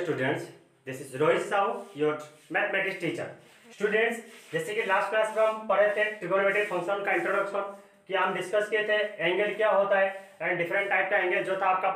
students, this is Rohit Sahu, your mathematics teacher. Students, जैसे कि last class में हम पढ़े थे ट्रिगोनोमेट्रिक फंक्शन का इंट्रोडक्शन कि हम डिस्कस किए थे एंगल क्या होता है एंड डिफरेंट टाइप का एंगल जो था आपका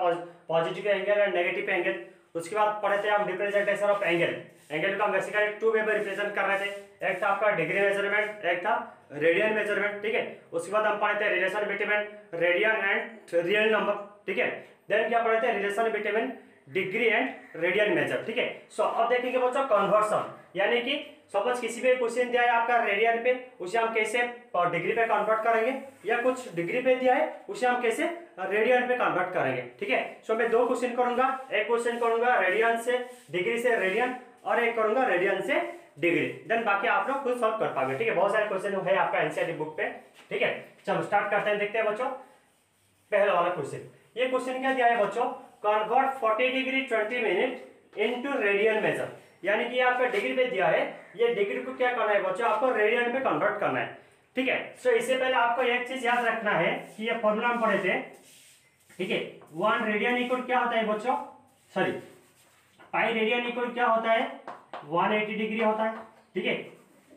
positive angle and negative angle. उसके बाद पढ़े थे हम रिप्रेजेंटेशन ऑफ एंगल को हम बेसिकली टू वे में रिप्रेजेंट कर रहे थे, एक था आपका डिग्री मेजरमेंट, एक था रेडियन मेजरमेंट। ठीक है, उसके बाद हम पढ़े थे relation between radian and real number. ठीक है, देन क्या पढ़े थे relation between degree and radian major. ठीक है, सो अब देखेंगे बच्चों कन्वर्सन, यानी कि सपोज किसी भी क्वेश्चन दिया है आपका रेडियन पे, उसे हम कैसे डिग्री पे कन्वर्ट करेंगे, या कुछ डिग्री पे दिया है उसे हम कैसे रेडियन पे कन्वर्ट करेंगे। ठीक है, सो मैं दो क्वेश्चन करूंगा, एक क्वेश्चन करूंगा रेडियन से डिग्री से रेडियन और एक करूंगा रेडियन से डिग्री, देन बाकी आप लोग खुद सॉल्व कर पाएंगे। ठीक है, बहुत सारे क्वेश्चन है आपका एनसीईआरटी बुक पे। ठीक है, चलो स्टार्ट करते हैं, देखते हैं बच्चों पहला वाला क्वेश्चन। ये क्वेश्चन क्या दिया है बच्चों, convert 40 degree 20 minute into radian major, यानी कि आपका डिग्री पे दिया है, ये डिग्री को क्या करना है बच्चों, आपको रेडियन में कन्वर्ट करना है। ठीक है, सो इससे पहले आपको एक चीज याद रखना है कि ये फॉर्मूला हम पढ़े थे। ठीक है, 1 रेडियन इक्वल क्या होता है बच्चों, सॉरी पाई रेडियन इक्वल क्या होता है 180 डिग्री होता है। ठीक है,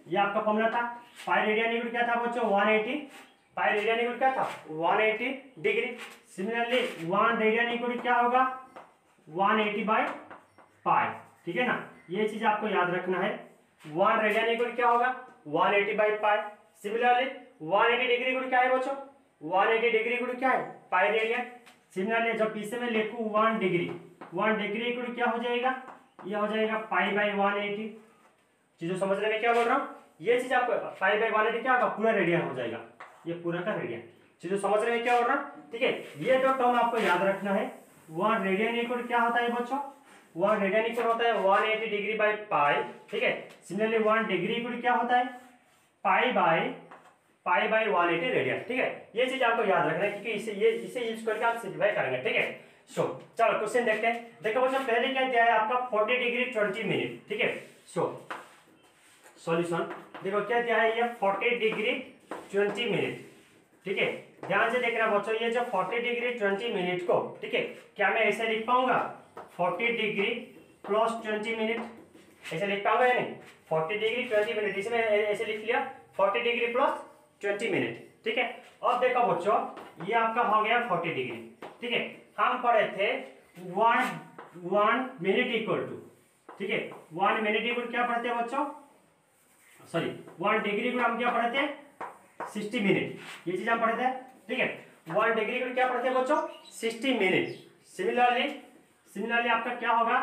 ये आपका फॉर्मूला था। पाई रेडियन इक्वल क्या था बच्चों 180, पाई रेडियन इक्वल क्या था 180 डिग्री। सिमिलरली 1 रेडियन इक्वल क्या होगा 180 बाय पाई। ठीक है ना, ये चीज आपको याद रखना है। 1 रेडियन इक्वल क्या होगा 180 by pi. Similarly 180 degree equal क्या है बच्चों, 180 डिग्री इक्वल क्या है पाई रेडियन। सिमिलरली जब पीछे में लिखूं 1 डिग्री इक्वल क्या हो जाएगा, ये हो जाएगा पाई बाय 180। चीजों समझने में क्या बोल रहा हूँ, ये चीज आपको पाई बाय 180 क्या होगा पूरा रेडियन हो जाएगा, ये पूरा का रेडियन। चीजों समझने में क्या हो रहा है। ठीक है, ये जो टर्म आपको याद रखना है। 1 रेडियन इक्वल क्या होता है बच्चों, 1 रेडियन इक्वल होता है 180 डिग्री बाय पाई। ठीक है, सिमिलरली 1 डिग्री इक्वल क्या होता है पाई बाय 180 रेडियन। ठीक है, ये चीज आपको याद रखना है क्योंकि इसे यूज करके आप सिंपलीफाई करेंगे। ठीक है, सो चलो क्वेश्चन देखते हैं। देखो बच्चों पहले क्या दिया है आपका 40 डिग्री 20 मिनट। ठीक है, सो सॉल्यूशन देखो क्या दिया है, ये 40 डिग्री 20 मिनट। ठीक है, ध्यान से देखना बच्चों, ये जो 40 डिग्री 20 मिनट को, ठीक है, क्या मैं ऐसे लिख पाऊंगा 40 डिग्री प्लस 20 मिनट, ऐसे लिख पाऊंगा या नहीं। 40 डिग्री 20 मिनट इसमें ऐसे लिख लिया 40 डिग्री प्लस 20 मिनट। ठीक है, अब देखो बच्चों ये आपका हो गया 40 डिग्री। ठीक है, हम पढ़े थे 1 मिनट इक्वल टू, ठीक है 1 मिनट इक्वल क्या पढ़ते हैं बच्चों, सॉरी 1 डिग्री इक्वल हम क्या पढ़े थे 60 मिनट, ये चीज हम पढ़े थे। ठीक है, 1 डिग्री इक्वल क्या पढ़ते हैं बच्चों 60 मिनट। सिमिलरली आपका क्या होगा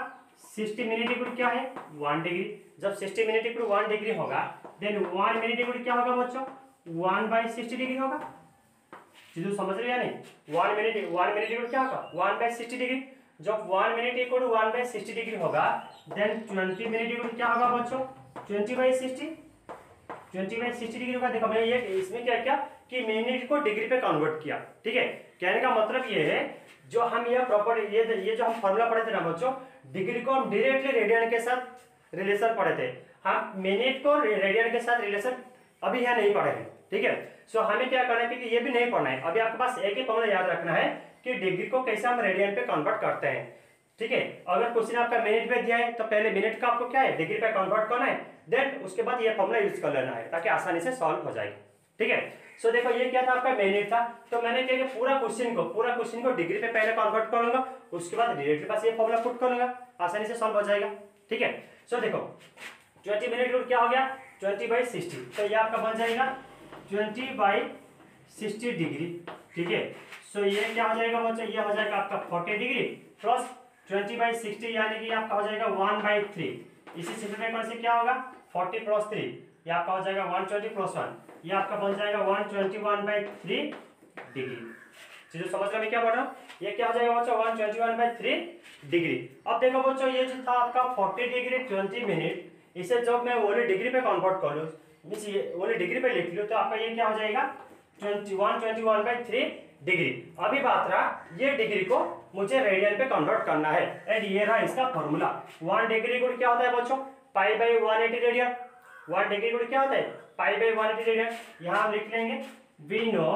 60 मिनट इक्वल क्या है 1 डिग्री। जब 60 मिनट इक्वल 1 डिग्री होगा देन 1 मिनट इक्वल क्या होगा बच्चों 1/60 डिग्री होगा। चीजों समझ रहे या नहीं। 1 मिनट इक्वल क्या होगा 1/60 डिग्री। जब 1 मिनट इक्वल 1/60 डिग्री होगा देन 20 मिनट इक्वल क्या होगा बच्चों 20/60 डिग्री होगा। देखो मैं ये इसमें क्या क्या कि मिनट को डिग्री पे कन्वर्ट किया। ठीक है, कहने का मतलब ये है जो हम ये प्रॉपर्टी ये जो हम फॉर्मूला पढ़े थे ना बच्चों, डिग्री को हम डायरेक्टली रेडियन के साथ रिलेशन पढ़े थे, हम मिनट को रेडियन के साथ रिलेशन अभी यहाँ नहीं पढ़े हैं। ठीक है, सो हमें क्या करना है क्योंकि ये भी नहीं पढ़ना है, अभी आपके पास एक ही फॉर्मूला याद रखना है कि डिग्री को कैसे हम रेडियन पे कन्वर्ट करते हैं। ठीक है, अगर क्वेश्चन आपका मिनट पे दिया है तो पहले मिनट का आपको क्या है डिग्री पे कन्वर्ट करना है, देन उसके बाद ये फॉर्मूला यूज कर लेना है ताकि आसानी से सॉल्व हो जाएगा। ठीक है, सो देखो ये क्या था आपका मिनट था, तो मैंने क्या किया पूरा क्वेश्चन को डिग्री पे पहले कन्वर्ट करूंगा, उसके बाद डायरेक्टली पास ये फॉर्मूला पुट करूंगा, आसानी से सॉल्व हो जाएगा। ठीक है, सो देखो 20 मिनट क्या हो गया 20/60, तो ये आपका बन जाएगा 20/60 डिग्री। ठीक है, सो ये क्या हो जाएगा बच्चों, ये हो जाएगा आपका 40 डिग्री प्लस 20/60 यानी कि आपका हो जाएगा 1/3। इसी सिंपलीफाई करने से क्या होगा 40 + 3, ये आपका हो जाएगा 120 + 1, ये आपका बन जाएगा 121/3 डिग्री। चीजें समझ रहे हैं क्या बोल रहा हूँ, ये क्या हो जाएगा बच्चों 121/3 डिग्री। अब देखो बच्चों ये जो था आपका 40 डिग्री 20 मिनट, इसे जब मैं ओनली डिग्री पे कन्वर्ट कर लूँ, मींस ये ओनली डिग्री पे लिख लूँ, तो आपका ये क्या हो जाएगा 121/3 डिग्री। अभी बात रहा ये डिग्री को मुझे रेडियन पे कन्वर्ट करना है, एंड ये रहा इसका फॉर्मूला। 1 डिग्री को क्या होता है बच्चों पाई/180 रेडियन। 1 डिग्री को क्या होता है पाई/180 रेडियन। यहां हम लिख लेंगे वी नो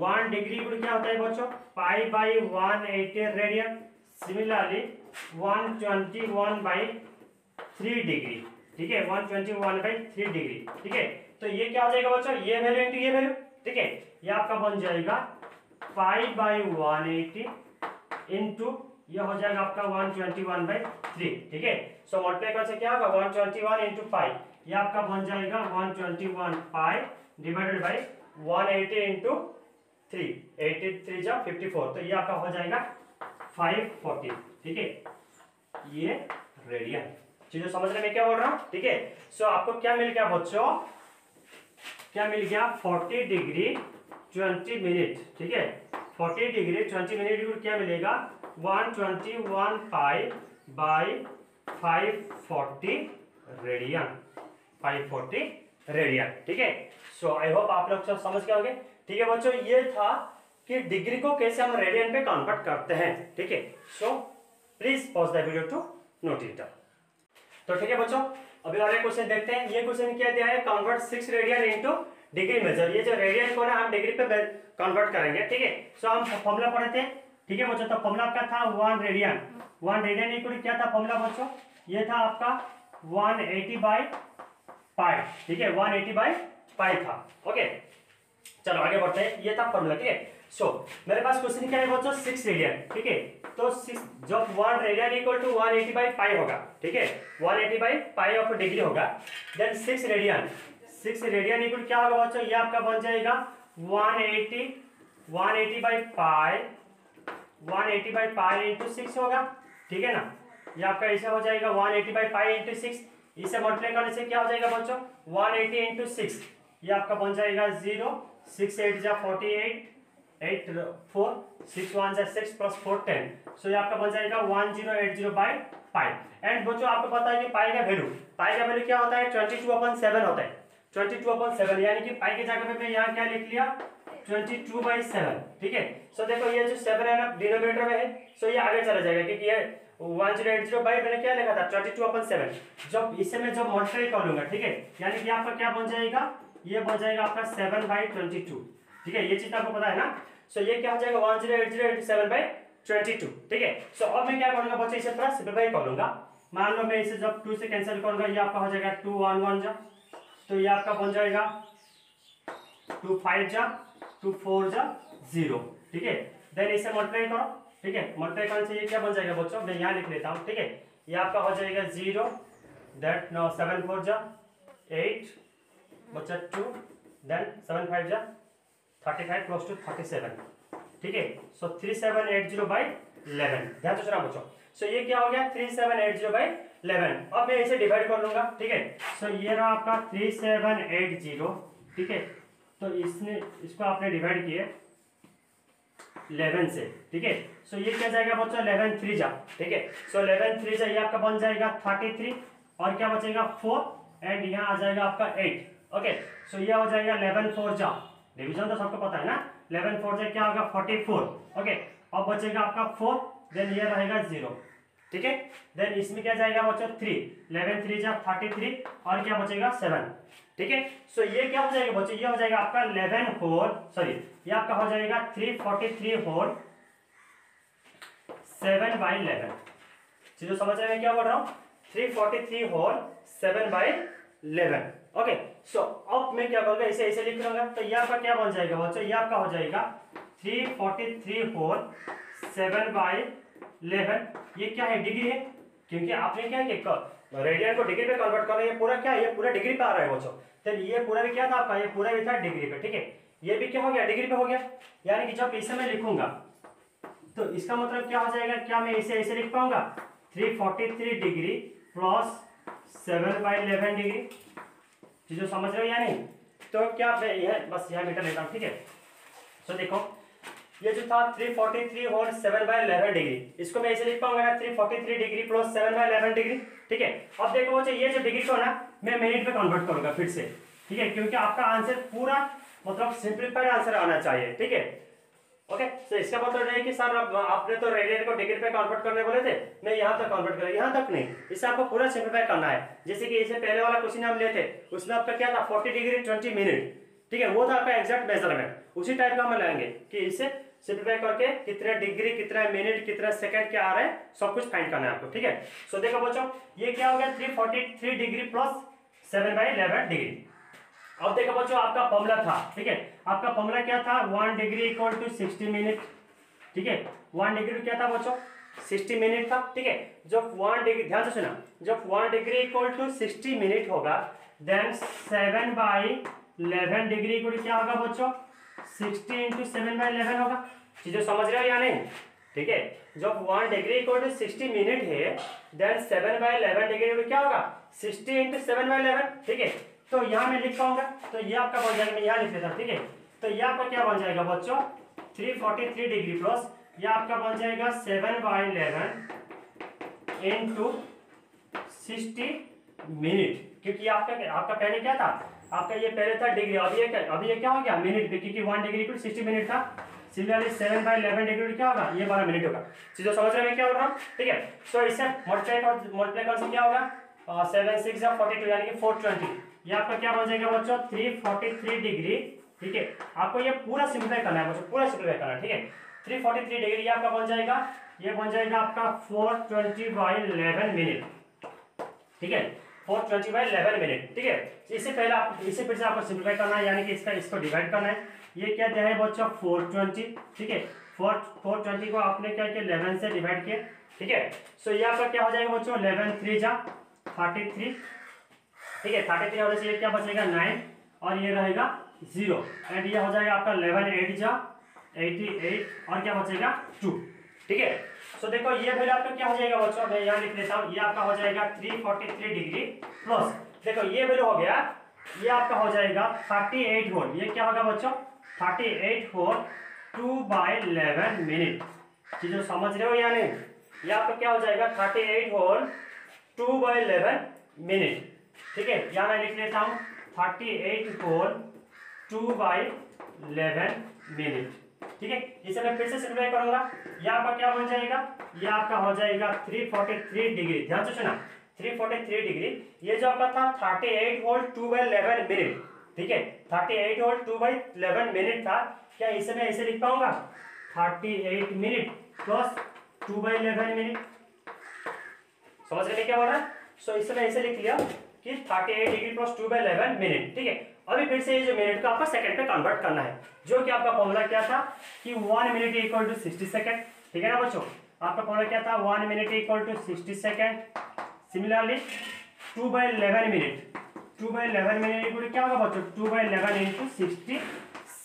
1 डिग्री इक्वल क्या होता है बच्चों, pi by 180 radian. Similarly 121/3 degree, ठीक है, 121/3 डिग्री, ठीक है। तो ये क्या हो जाएगा बच्चों, ये वैल्यू इंटू ये वैल्यू, ठीक है, ये आपका बन जाएगा पाई बाई 180 इंटू ये हो जाएगा आपका 121/3, ठीक है। सो मल्टीप्लाई करने से क्या होगा 121 इंटू पाई, ये आपका बन जाएगा 121 पाई डिवाइडेड बाई 180 इंटू 3, 83 जा 54, तो ये आपका हो जाएगा 540, ठीक है, ये रेडियन। चीजों समझने में क्या बोल रहा हूँ, ठीक है। सो आपको क्या मिल गया बच्चों, क्या मिल गया 40 डिग्री 20 मिनट, ठीक है, 40 डिग्री 20 मिनट क्या मिलेगा 121 पाई बाई 540 रेडियन, 540 रेडियन, ठीक है। सो आई होप आप लोग सब समझ गए होंगे, ठीक है बच्चों। ये था कि डिग्री को कैसे हम रेडियन पे कन्वर्ट करते हैं, ठीक है। So please pause the video to note it down. तो ठीक है बच्चों, अभी वाले क्वेश्चन देखते हैं। ये क्वेश्चन क्या दिया है, convert 6 radian into degree measure. ये जो रेडियन को ना हम डिग्री पे कन्वर्ट करेंगे, ठीक है। सो हम फॉर्मूला पढ़े थे, ठीक है बच्चों। तो फॉर्मूला क्या था 1 रेडियन, 1 रेडियन इक्वल क्या था फॉर्मूला बच्चों, ये था आपका 180/पाई, ठीक है, 180/पाई था, ओके। चलो आगे बढ़ते हैं, ये था फॉर्मूला, ठीक है। सो मेरे पास क्वेश्चन क्या है बच्चों 6 रेडियन, ठीक है। तो 6 जब 1 रेडियन इक्वल टू 180/पाई होगा, ठीक है, 180/पाई ऑफ डिग्री होगा, देन 6 रेडियन, 6 रेडियन इक्वल क्या होगा बच्चों, ये आपका बन जाएगा 180/पाई, 180/पाई इंटू 6 होगा, ठीक है ना। ये आपका ऐसा हो जाएगा 180/पाई इंटू 6, इसे मल्टीप्लाई करने से क्या हो जाएगा बच्चों 180 इंटू 6, ये आपका बन जाएगा 0, 6 8 जा 48, 8 4 6 1 जा 6 प्लस 4 10, सो ये आपका बन जाएगा 1080/पाई। एंड बच्चों आपको पता है कि पाई का वैल्यू क्या होता है 22/7 होता है, 22/7, यानी कि पाई के जगह पे मैं यहाँ क्या लिख लिया 22/7, ठीक है। सो देखो ये जो 7 है ना डिनोमिनेटर में है, सो ये आगे चला जाएगा क्योंकि ये 1080 बाई मैंने क्या लिखा था 22/7, जब इसे मैं जब मल्टीप्लाई कर लूंगा, ठीक है, यानी कि आपका क्या बन जाएगा, ये बन जाएगा आपका 7/22, ठीक है, ये चीज आपको पता है ना। सो ये क्या हो जाएगा 1080 into 7/22, ठीक है। सो अब मैं क्या करूंगा बच्चे, इसे थोड़ा सिंपलीफाई कर लूंगा। मान लो मैं इसे जब 2 से कैंसिल करूंगा, ये आपका हो जाएगा 2 1 1 जा, तो ये आपका बन जाएगा 2 5 जा, 2 4 जा 0, ठीक है। देन इसे मल्टीप्लाई करो, ठीक है, मल्टीप्लाई करने से ये क्या बन जाएगा बच्चों, मैं यहाँ लिख लेता हूँ, ठीक है, ये आपका हो जाएगा 0, दैट नो 7 4 जा 8 बच्चा 2, देन 7 5 जा 35 क्लोज टू 37, ठीक है। सो 3780/11, ध्यान से सुना बच्चों। सो ये क्या हो गया 3780/11। अब मैं इसे डिवाइड कर लूंगा, ठीक है। सो ये रहा आपका 3780, ठीक है। तो इसको आपने डिवाइड किए 11 से, ठीक है। सो ये क्या जाएगा बच्चों 11 3 जा, ठीक है। सो 11 3 जा, ये आपका बन जाएगा 33, और क्या बचेगा 4, एंड यहाँ आ जाएगा आपका 8, ओके। सो ये हो जाएगा 11 4 जा, डिवीजन तो सबको पता है ना, 11 4 जा क्या होगा 44, ओके। अब बचेगा आपका 4, देन ये रहेगा 0, ठीक है। देन इसमें क्या जाएगा बच्चों 3, 11 3 जा 33, और क्या बचेगा 7, ठीक है। सो ये क्या हो जाएगा बच्चों, ये हो जाएगा आपका 11 होल, सॉरी ये आपका हो जाएगा 343 होल 7/11। चीजों समझ रहे हैं क्या बोल रहा हूँ, 343 होल 7/11, ओके। सो अब मैं क्या करूंगा, इसे ऐसे लिख लूंगा, तो ये आपका क्या बन जाएगा बच्चों, ये आपका हो जाएगा 343 होल 7/11। ये क्या है डिग्री है, क्योंकि आपने क्या है कि रेडियन को डिग्री पे कन्वर्ट करना, ये पूरा क्या है, ये पूरा डिग्री पे आ रहा है बच्चों। तो ये पूरा भी क्या था आपका, ये पूरा भी था डिग्री पे, ठीक है। ये भी क्या हो गया डिग्री पे हो गया, यानी कि जब इसे मैं लिखूंगा तो इसका मतलब क्या हो जाएगा, क्या मैं इसे ऐसे लिख पाऊंगा 343 डिग्री प्लस 7/11 डिग्री। चीजों समझ रहे हो या नहीं। तो क्या मैं बस यहाँ मीटर लेता हूँ, ठीक है। तो देखो ये जो था 343 होल 7/11 डिग्री, इसको मैं ऐसे लिख पाऊंगा ना 343 डिग्री प्लस 7/11 डिग्री, ठीक है। अब देखो बच्चों ये जो डिग्री को ना मैं मिनट पे कन्वर्ट करूंगा फिर से, ठीक है, क्योंकि आपका आंसर पूरा मतलब सिंपलीफाइड आंसर आना चाहिए, ठीक है, ओके। तो इसका मतलब नहीं कि सर आपने तो रेडियन को डिग्री पे कन्वर्ट करने बोले थे, मैं यहाँ तक कन्वर्ट करूँ, यहाँ तक नहीं, इससे आपको पूरा सिंपलीफाई करना है। जैसे कि इसे पहले वाला क्वेश्चन हम लेते, उसमें आपका क्या था 40 डिग्री 20 मिनट, ठीक है, वो था आपका एग्जैक्ट मेजरमेंट। उसी टाइप का हम लेंगे कि इसे सिंप्लीफाई करके कितने डिग्री, कितना मिनट, कितना सेकंड क्या आ रहा है, सब कुछ फाइंड करना है आपको। ठीक है, सो देखो बच्चों, ये क्या हो गया 343 डिग्री प्लस 7/11 डिग्री। अब देखो बच्चों, आपका फॉर्मूला था, ठीक है, आपका फॉर्मूला क्या था, 1 डिग्री इक्वल टू 60 मिनट। ठीक है, 1 डिग्री क्या था बच्चों, 60 मिनट था। ठीक है, जब 1 डिग्री, ध्यान से सुना, जब 1 डिग्री इक्वल टू 60 मिनट होगा, देन 7/11 डिग्री इक्वल क्या होगा बच्चों, 60 इंटू 7/11 होगा। चीजें समझ रहे हो या नहीं? ठीक है, जब 1 डिग्री इक्वल टू 60 मिनट है, देन 7/11 डिग्री इक्वल क्या होगा, 60 इंटू 7/11। ठीक है, तो यहाँ मैं लिख पाऊंगा, तो ये आपका बन जाएगा, मैं यहाँ लिख लेता हूँ। ठीक है, तो ये आपका क्या बन जाएगा बच्चों, 343 डिग्री प्लस ये आपका बन जाएगा 7/11 इंटू 60 मिनट, क्योंकि आपका पहले क्या था, आपका ये पहले था डिग्री, अभी ये क्या हो गया मिनट पे, क्योंकि 1 डिग्री इक्वल 60 मिनट था। सिमिलरली 7/11 डिग्री क्या होगा, ये 12 मिनट होगा। चीजों समझ रहे हैं क्या हो रहा है? ठीक है, सो इसे मल्टीप्लाई कर से क्या होगा, 7 6 या 42 यानी कि 420। ये आपका क्या बन जाएगा बच्चों, 343 डिग्री। ठीक है, आपको ये पूरा सिंप्लीफाई करना है बच्चों, पूरा सिंप्लीफाई करना है। ठीक है, 343 डिग्री ये आपका बन जाएगा, ये बन जाएगा आपका 420/11 मिनट। ठीक है, 420/11 मिनट। ठीक है, इससे पहले इसे फिर से आपको सिंप्लीफाई करना है, यानी कि इसको डिवाइड करना है। ये क्या दिया है बच्चों, 420। ठीक है, 420 को आपने क्या किया, 11 से डिवाइड किया। ठीक है, सो ये आपका क्या हो जाएगा बच्चों, 11 3 जा 33। ठीक है, 33 होने से ये क्या बचेगा 9 और ये रहेगा 0 एंड ये हो जाएगा आपका 11 8 जा 88 और क्या बचेगा 2। ठीक है, सो देखो ये वैल्यू आपका क्या हो जाएगा बच्चों, मैं यहाँ लिख लेता हूँ, ये आपका हो जाएगा 343 डिग्री प्लस, देखो ये वैल्यू हो गया, ये आपका हो जाएगा 38 होल, ये क्या होगा बच्चों, 38 होल 2/11 मिनट। चीजों समझ रहे हो या नहीं? ये आपका क्या हो जाएगा 38 होल 2/11 मिनट। ठीक है, यहाँ मैं लिख लेता हूँ 38 होल 2/11 मिनट। ठीक है, इसे मैं फिर से सिंप्लीफाई करूंगा, ये आपका क्या बन जाएगा, ये आपका हो जाएगा 343 डिग्री। ध्यान से सुना, 343 डिग्री, ये जो आपका था 38 होल 2/11 मिनट। ठीक है, 38 होल 2/11 मिनट था, क्या इसे मैं ऐसे लिख पाऊंगा, 38 मिनट प्लस 2/11 मिनट। समझ रहे क्या हो रहा है? सो इसे मैं ऐसे लिख लिया कि 38 डिग्री प्लस 2/11 मिनट। ठीक है, अभी फिर से ये जो मिनट को आपको सेकंड पे कन्वर्ट करना है, जो कि आपका फॉर्मूला क्या था कि 1 मिनट इक्वल टू 60 सेकंड। ठीक है ना बच्चों, आपका फॉर्मूला क्या था, 1 minute equal to 60 second. Similarly 2/11 minute, 2/11 minute equal क्या होगा बच्चों, 2/11 इंटू 60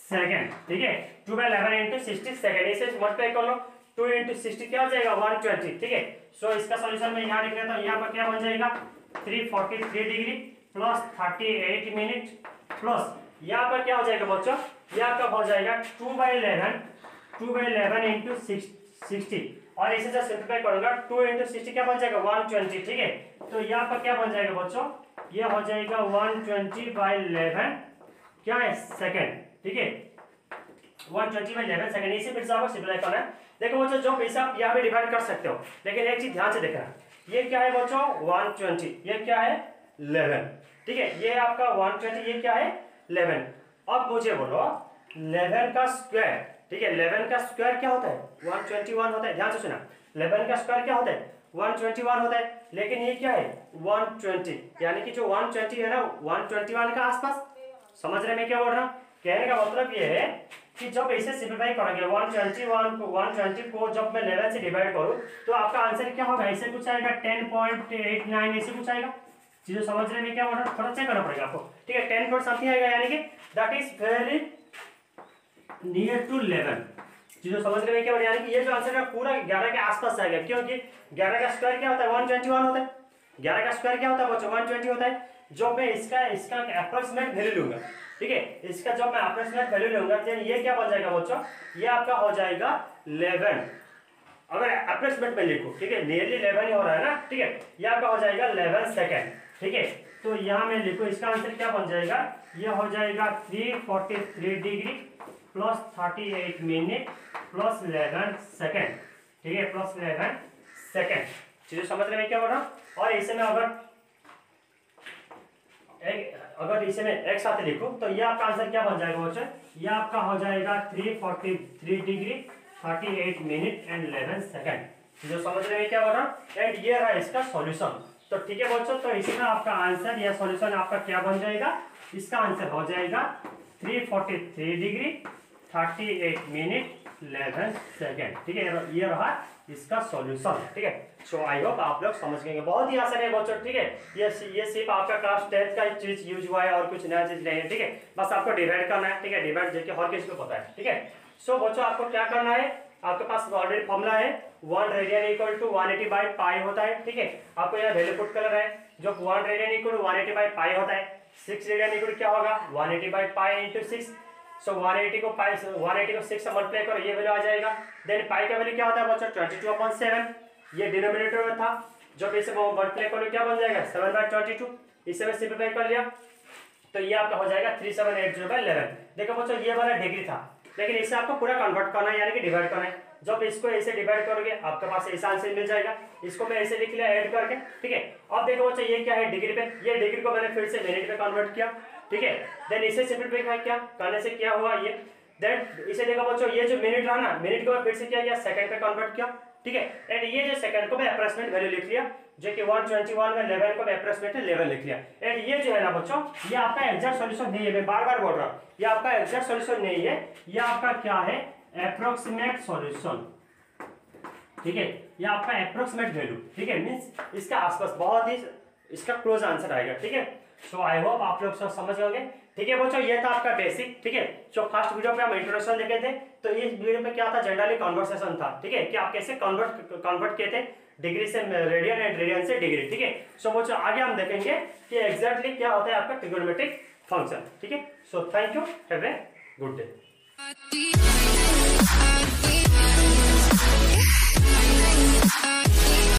सेकंड। ठीक है, 2/11 इंटू 60 सेकंड, इसे मल्टीप्लाई कर लो, 2 इंटू 60 क्या हो जाएगा 120। ठीक है, सो इसका सॉल्यूशन मैं यहाँ लिख लेता हूँ, यहाँ पर क्या बन जाएगा 343 डिग्री प्लस 38 मिनट प्लस यहाँ पर क्या हो जाएगा बच्चों, यहाँ का हो जाएगा 2/11 इंटू 60 और इसे जब सिंप्लीफाई करूंगा 2 इंटू 60 क्या बन जाएगा 120। ठीक है, तो यहाँ पर क्या बन जाएगा बच्चों, ये हो जाएगा 120/11 क्या है सेकंड। ठीक है, 120/11 सेकंड, इसे फिर से आपको सिंप्लीफाई करना है। देखो बच्चों, जो पैसा आप यहाँ पे डिवाइड कर सकते हो, लेकिन एक चीज ध्यान से देखना, ये क्या है बच्चों 120, ये क्या है 11। ठीक है, ये आपका 120, ये क्या है 11। अब मुझे बोलो 11 का स्क्वायर, ठीक है 11 का स्क्वायर क्या होता है 121 होता है। ध्यान से सुना, 11 का स्क्वायर क्या होता है 121 होता है, लेकिन ये क्या है 120, यानी कि जो 120 है ना 121 का आसपास। समझ रहे मैं क्या बोल रहा हूँ? कहने का मतलब ये है कि जब इसे सिंप्लीफाई करेंगे 120 को जब मैं 11 से डिवाइड करूं तो आपका आंसर क्या होगा, ऐसे कुछ आएगा 10.89 ऐसे कुछ आएगा। चीजें समझ रहे हैं क्या बोल रहा हूं, थोड़ा चेक करना पड़ेगा आपको। ठीक है, 10 पॉइंट समथिंग आएगा, यानी कि that is very near to 11। चीजें समझ रहे हैं क्या बोल रहा है, यानी कि ये जो आंसर है पूरा 11 के आसपास आएगा, क्योंकि 11 का स्क्वायर क्या होता है 121 होता है। 11 का स्क्वायर क्या होता है बच्चों 120 होता है। जो मैं इसका अप्रोक्सीमेट वैल्यू लूंगा, ठीक है, इसका जब मैं अप्रोक्सीमेट वैल्यू लूंगा तो ये क्या बन जाएगा बच्चों, ये आपका हो जाएगा 11। अगर अप्रोक्सीमेट में लिखो, ठीक है नियरली 11 ही हो रहा है ना। ठीक है, ये आपका हो जाएगा 11 सेकंड। ठीक है, तो यहाँ मैं लिखो इसका आंसर क्या बन जाएगा, ये हो जाएगा 343 degree plus 38 minute plus 11 second. ठीक है, प्लस 11 सेकंड। चीजें समझ रहे हैं क्या बोल रहा हूँ। और ऐसे में अगर इसे मैं x साथ लिखूं तो ये आपका आंसर क्या बन जाएगा बच्चों, ये आपका हो जाएगा 343 डिग्री 38 मिनट एंड 11 सेकंड। जो समझ रहे हैं क्या हो रहा है, एंड ये रहा इसका सॉल्यूशन। तो ठीक है बच्चों, तो इसमें आपका आंसर या सॉल्यूशन आपका क्या बन जाएगा, इसका आंसर हो जाएगा 343 डिग्री 38 मिनट 11 सेकेंड। ठीक है, ये रहा इसका सॉल्यूशन। ठीक है, सो आई होप आप लोग समझ गए, बहुत ही आसान है बच्चों। ठीक है, ये सिर्फ आपका क्लास 10 का चीज यूज हुआ है और कुछ नया चीज नहीं है। ठीक है, बस आपको डिवाइड करना है। ठीक है, डिवाइड देखिए हर किसी को पता है। ठीक है, सो बच्चों आपको क्या करना है, आपके पास ऑलरेडी फॉर्मूला है 1 रेडियन इक्वल टू 180/पाई होता है। ठीक है, आपको यहाँ वैल्यू पुट करना है, जो 1 रेडियन इक्वल टू 180/पाई होता है। 6 रेडियन इक्वल क्या होगा 180/पाई इंटू 6। सो 180 को 6 से मल्टीप्लाई करो, ये वैल्यू आ जाएगा। देन पाई का वैल्यू क्या होता है बच्चों 22/7, ये डिनोमिनेटर में था। जब इसे मल्टीप्लाई करो क्या बन जाएगा 7/22। इसे मैं सिंपलीफाई कर लिया तो ये आपका हो जाएगा 3780/11। देखो बच्चों ये वाला डिग्री था, लेकिन इसे आपको पूरा कन्वर्ट करना है, यानी कि डिवाइड करना है। जब इसको ऐसे डिवाइड करोगे आपके पास ऐसा आंसर मिल जाएगा। इसको मैं ऐसे लिख लिया ऐड करके। ठीक है, अब देखो बच्चों ये क्या है डिग्री पे, ये डिग्री को मैंने फिर से मिनट पे कन्वर्ट किया। ठीक है, देन इसे सिंपलीफाई किया, करने से क्या हुआ ये, देन इसे देखो बच्चों ये जो मिनट रहा ना, मिनट को मैं फिर से क्या किया सेकंड पे कन्वर्ट किया। ठीक है, एंड ये जो सेकंड को मैं अप्रोक्सीमेट वैल्यू लिख लिया, जो कि 121 में 11 को मैं अप्रोक्सीमेट 11 लिख लिया। एंड ये जो है ना बच्चों, ये आपका एग्जैक्ट सॉल्यूशन नहीं है, मैं बार बार बोल रहा हूँ, ये आपका एग्जैक्ट सॉल्यूशन नहीं है, ये आपका क्या है अप्रोक्सीमेट सॉल्यूशन। ठीक है, ये आपका अप्रोक्सीमेट वैल्यू। ठीक है, मींस इसका आसपास बहुत ही इसका क्लोज आंसर आएगा। ठीक है, सो आई होप आप लोग सब समझ गए। ठीक है बच्चों, ये था आपका बेसिक। ठीक है, जो फर्स्ट वीडियो पे हम इंट्रोडक्शन देखे थे, तो इस वीडियो में क्या था जनरली कन्वर्सेशन था। ठीक है, कि आप कैसे कन्वर्ट किए थे डिग्री से रेडियन एंड रेडियन से डिग्री। ठीक है, सो बच्चों आगे हम देखेंगे कि एग्जैक्टली क्या होता है आपका ट्रिगोनोमेट्रिक फंक्शन। ठीक है, so thank you, have a good day.